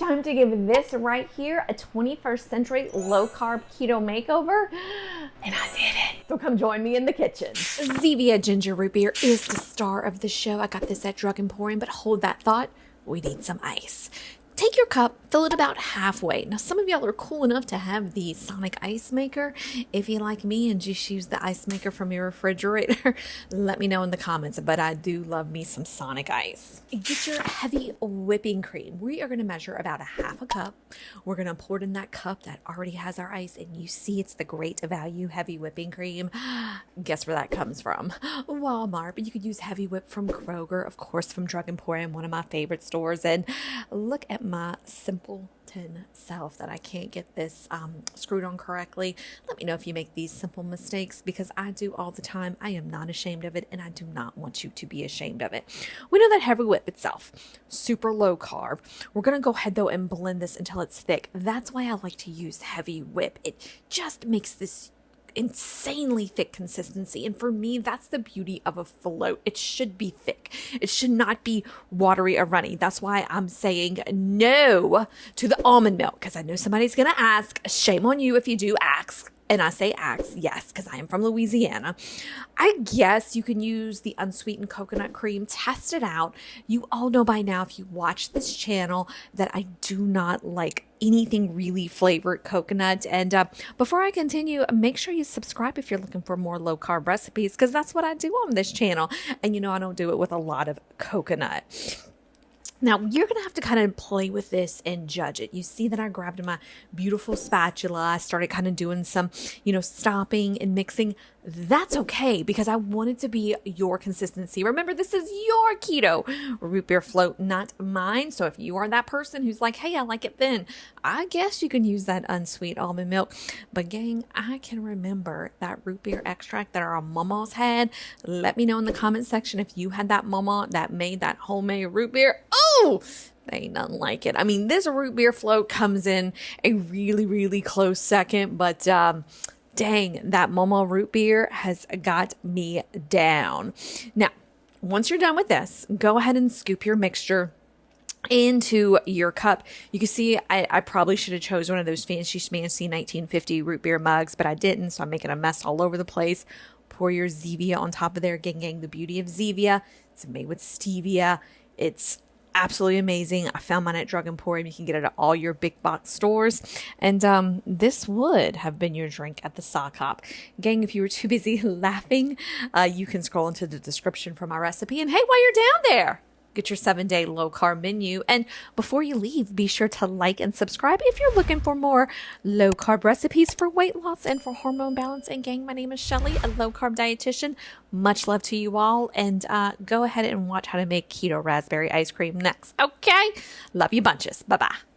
time to give this right here a 21st century low carb keto makeover. And I did it. So come join me in the kitchen. Zevia ginger root beer is the star of the show. I got this at Drug Emporium, but hold that thought. We need some ice. Take your cup, fill it about halfway. Now, some of y'all are cool enough to have the Sonic ice maker. If you like me and just use the ice maker from your refrigerator, let me know in the comments. But I do love me some Sonic ice. Get your heavy whipping cream. We are going to measure about a half a cup. We're going to pour it in that cup that already has our ice. And you see it's the Great Value heavy whipping cream. Guess where that comes from? Walmart. But you could use heavy whip from Kroger, of course, from Drug Emporium, one of my favorite stores. And look at my simpleton self that I can't get this screwed on correctly. Let me know if you make these simple mistakes, because I do all the time. I am not ashamed of it, and I do not want you to be ashamed of it. We know that heavy whip itself, super low carb. We're going to go ahead though and blend this until it's thick. That's why I like to use heavy whip. It just makes this insanely thick consistency, and for me, that's the beauty of a float. It should be thick. It should not be watery or runny. That's why I'm saying no to the almond milk, because I know somebody's gonna ask. Shame on you if you do ask. And I say axe, yes, because I am from Louisiana. I guess you can use the unsweetened coconut cream. Test it out. You all know by now, if you watch this channel, that I do not like anything really flavored coconut. And before I continue, make sure you subscribe if you're looking for more low carb recipes, because that's what I do on this channel. And you know, I don't do it with a lot of coconut. Now, you're going to have to kind of play with this and judge it. You see that I grabbed my beautiful spatula. I started kind of doing some, stopping and mixing. That's okay, because I want it to be your consistency. Remember, this is your keto root beer float, not mine. So if you are that person who's like, hey, I like it thin, I guess you can use that unsweet almond milk. But gang, I can remember that root beer extract that our mamas had. Let me know in the comment section if you had that mama that made that homemade root beer. Oh, they ain't nothing like it. I mean, this root beer float comes in a really, really close second, but dang, that Momo root beer has got me down. Now, once you're done with this, go ahead and scoop your mixture into your cup. You can see I probably should have chose one of those fancy schmancy 1950 root beer mugs, but I didn't, so I'm making a mess all over the place. Pour your Zevia on top of there. Gang, the beauty of Zevia, it's made with stevia. It's absolutely amazing. I found mine at Drug Emporium. You can get it at all your big box stores. And this would have been your drink at the sock hop. Gang, if you were too busy laughing, you can scroll into the description for my recipe. And hey, while you're down there, get your 7-day low carb menu. And before you leave, be sure to like and subscribe if you're looking for more low carb recipes for weight loss and for hormone balance. And gang, my name is Shelly, a low carb dietitian. Much love to you all. And go ahead and watch how to make keto raspberry ice cream next. Okay. Love you bunches. Bye-bye.